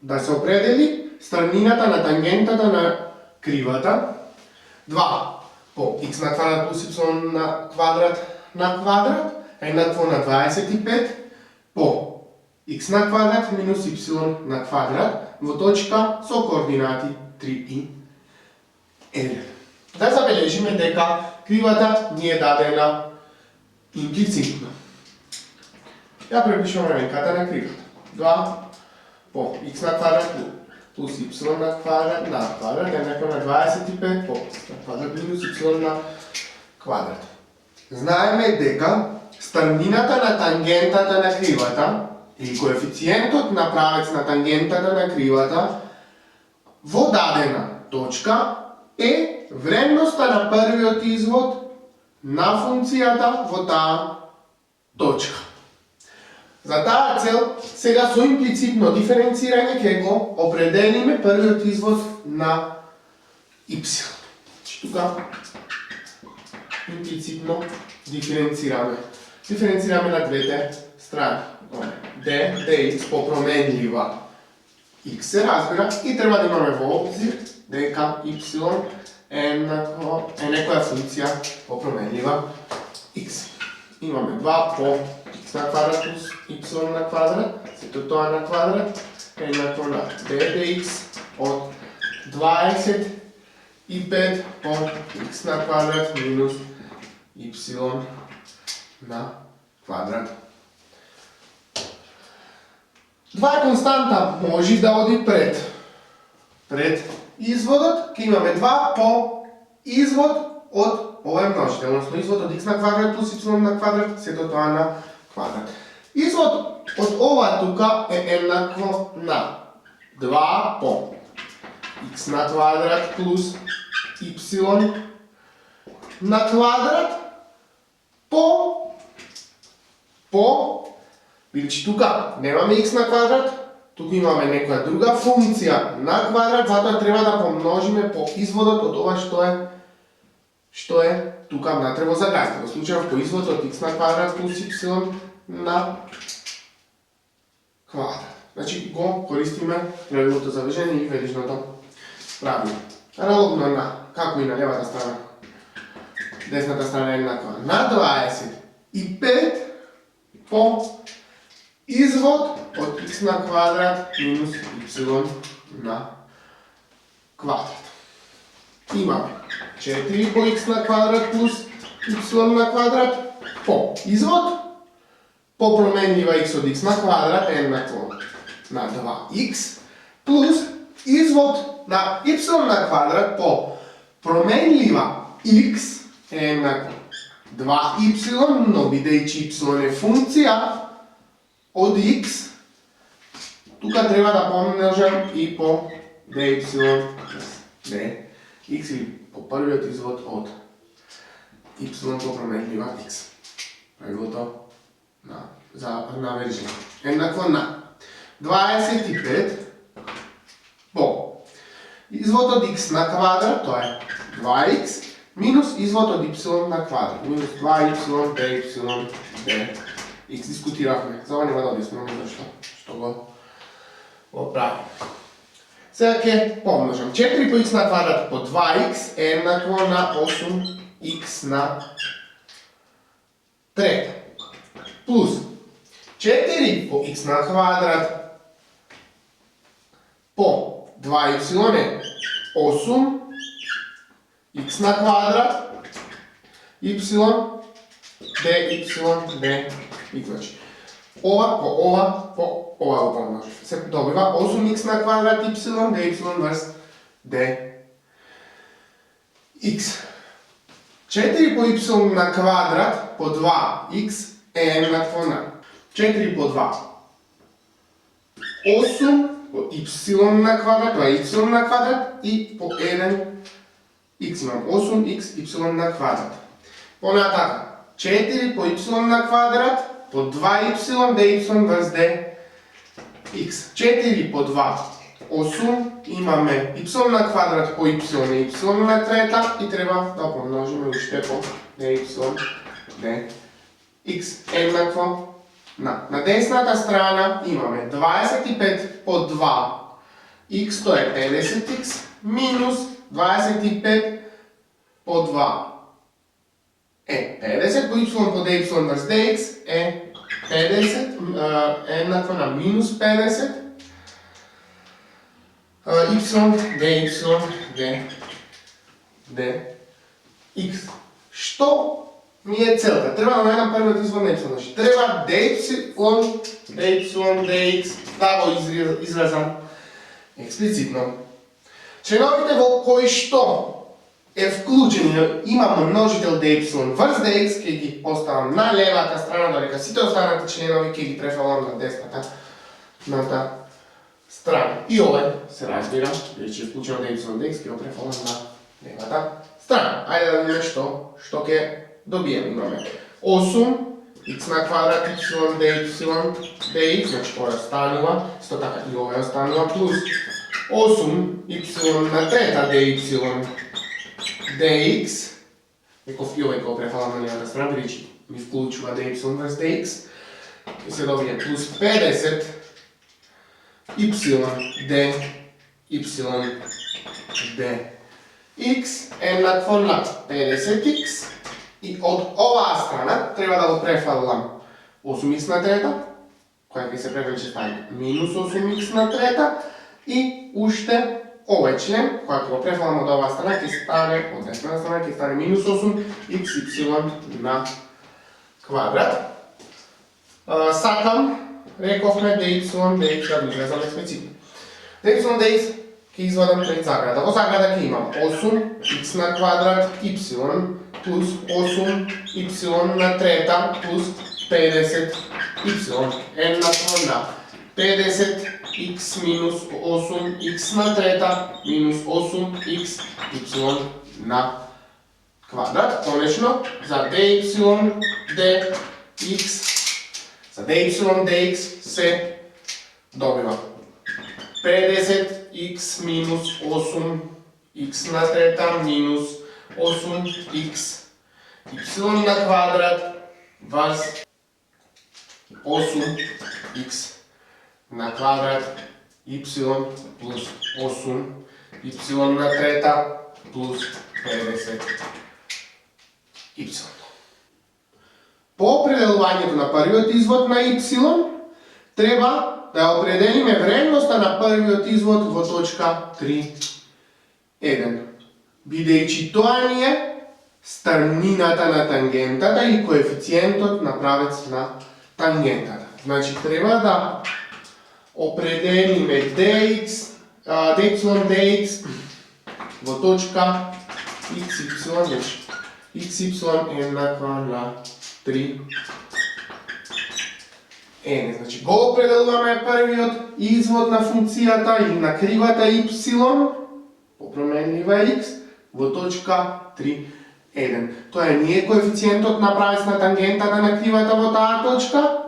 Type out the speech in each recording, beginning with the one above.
да се определи странината на тангентата на кривата 2 по х на квадрат плюс y на квадрат еднакво на 25 по х на квадрат минус y на квадрат во точка со координати 3 и 1. Да забележиме дека кривата ни е дадена имплицитно. Ја препишувам раменката на кривата. 2 по х на квадрат плюс y на квадрат еднакво на 25 по х на квадрат минус y на квадрат. Знаеме дека странината на тангентата на кривата или коефициентот на правец на тангентата на кривата во дадена точка е вредноста на првиот извод на функцијата во таа точка. За таа цел, сега со имплицитно диференцирање ќе го определиме првиот извод на y. Тука имплицитно диференцираме. Диференцираме на двете страни. dx по променлива x се разбира и треба да имаме во обзир дека y е некоја функција по променлива x. Имаме 2 по x на квадрат плюс y на квадрат, сето тоа на квадрат е еднакво на dx од 25 по x на квадрат минус y на квадрат. Два константа може да оди пред изводот, ќе имаме 2 по извод од овој множител, односно извод од x на квадрат плюс y на квадрат, сето тоа на квадрат. Извод од ова тука е еднакво на 2 по x на квадрат плюс y на квадрат бидејќи тука немаме x на квадрат, тука имаме некоја друга функција на квадрат, затоа треба да помножиме по изводот од ова што е тука внатре во заградка. Во случајот по изводот од x на квадрат плюс y на квадрат. Значи го користиме правилото за врежење и верижното правило. Аналогно на како и на левата страна. Десната страна е еднаква на 25 по извод од x на квадрат минус y на квадрат. Имаме 4 по x на квадрат плюс y на квадрат по извод по променлива x од x на квадрат е еднакво на 2x плюс извод на y на квадрат по променлива x е еднакво 2y, но бидејќи y е функција од x, тука треба да помножам и по dy dx или по првиот извод од y по променлива x. Правилото на верижина. Еднакво на 25 по извод од x на квадрат, тоа е 2x, минус извод од y на квадрат, минус 2y dy dx. Дискутиравме, за ова нема да објаснуваме зашто го правим. Сега ќе помножам 4 по x на квадрат по 2x е еднакво на 8x на трета. Плюс 4 по x на квадрат по 2y е 8 x на квадрат y dy dx. Ова по ова го помножим. Се добива 8x на квадрат y dy врз dx. 4 по y на квадрат по 2x е еднакво на 4 по 2 8 по y на квадрат, тоа е y на квадрат и по 1 x имам 8x y на квадрат. Понатака 4 по y на квадрат по 2y dy врз dx. 4 по 2 8 имаме y на квадрат по y и y на трета и треба да помножиме уште по dy dx еднакво на десната страна имаме 25 по 2 x to je 50x minus 25 по 2 е 50, по y по dy върз dx е 50 е еднакво на минус 50 y dx. Що ми е целта? Трябва да најдам првиот извор на y. Значи, треба dy dx, да го изразам експлицитно. Членовите во кои што е вклучен, има множител dy врз dx, ќе ги поставам на левата страна, додека сите останати членови ќе ги префалам на десната страна. И овој се разбира, веќе е вклучено dy dx, ќе го префалам на левата страна. Ајде да видиме што ќе добием. Имаме 8 x на квадрат y dx, значи ова останува, исто така и ова останува, плюс 8 y на трета dx, еков и овој го префалам на левата страна, бидејќи ми вклучува dy врз dx, и се добие плюс 50 y dx еднакво на 50x, и од оваа страна треба да го префалам 8x на трета, која ќе се префали ќе стане минус 8x на трета, и уште овој член, која ќе го префалам од оваа страна, ќе стане, од десната страна, ќе стане минус 8xy на квадрат. Сакам, рековме dy dx да го излезам експлицитно. dy dx ќе извадам пред заграда. Во заграда ќе имам 8x на квадрат y плюс 8y на трета плюс 50y еднакво на 50x минус 8x на трета минус 8xy на квадрат. Конечно, за dy dx се добива 50x минус 8x на трета минус 8x y на квадрат врз 8x на квадрат y плюс 8y на трета плюс 50y. По определувањето на првиот извод на y, треба да определиме вредноста на првиот извод во точка 3.1. Бидејќи тоа ни е странината на тангентата или коефициентот на правец на тангентата. Значи, треба да определиме dx во точка xy, значи xy еднаква на 3. Значи, го определуваме првиот извод на функцијата или на кривата y по променлива x во точка 3.1. Тоа е не е коефициентот на правец на тангентата на кривата во таа точка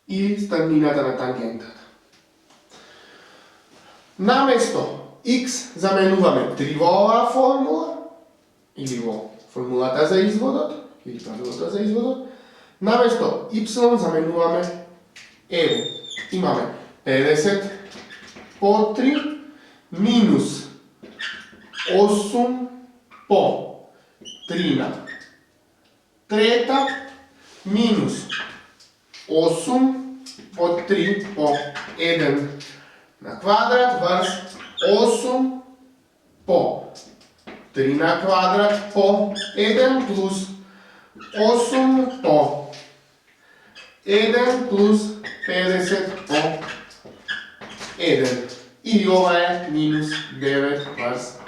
или странината на тангентата. Наместо x заменуваме 3 во оваа формула или во формулата за изводот или правилото за изводот. Наместо y заменуваме 1. Имаме 50 по 3 минус 8 по 3 на трета минус 8 по 3 по 1 на квадрат врз 8 по 3 на квадрат по 1 плюс 8 по 1 плюс 50 по 1. Или ова е минус 9 врз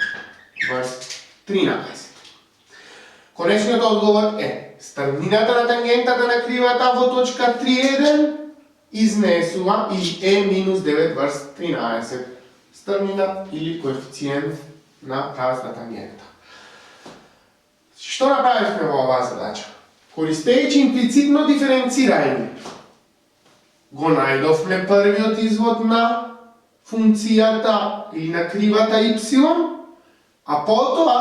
13. Конечниот одговор е странината на тангентата на кривата во точка 3.1 изнесува или е минус 9 врз 13. Странина или коефициент на правец на тангентата. Што направивме во оваа задача? Користејќи имплицитно диференцирање, го најдовме првиот извод на функцијата или на кривата y, а потоа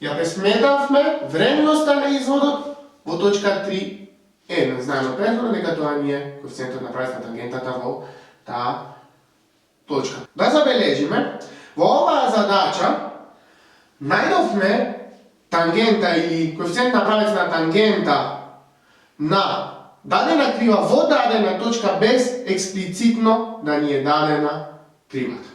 ја пресметавме вредноста на изводот во точка 3.1. Знаеме предходно дека тоа ни е коефициентот на правец на тангентата во таа точка. Да забележиме, во оваа задача, најдовме тангента или коефициент на правецна тангента на дадена крива во дадена точка без експлицитно да ни е дадена кривата.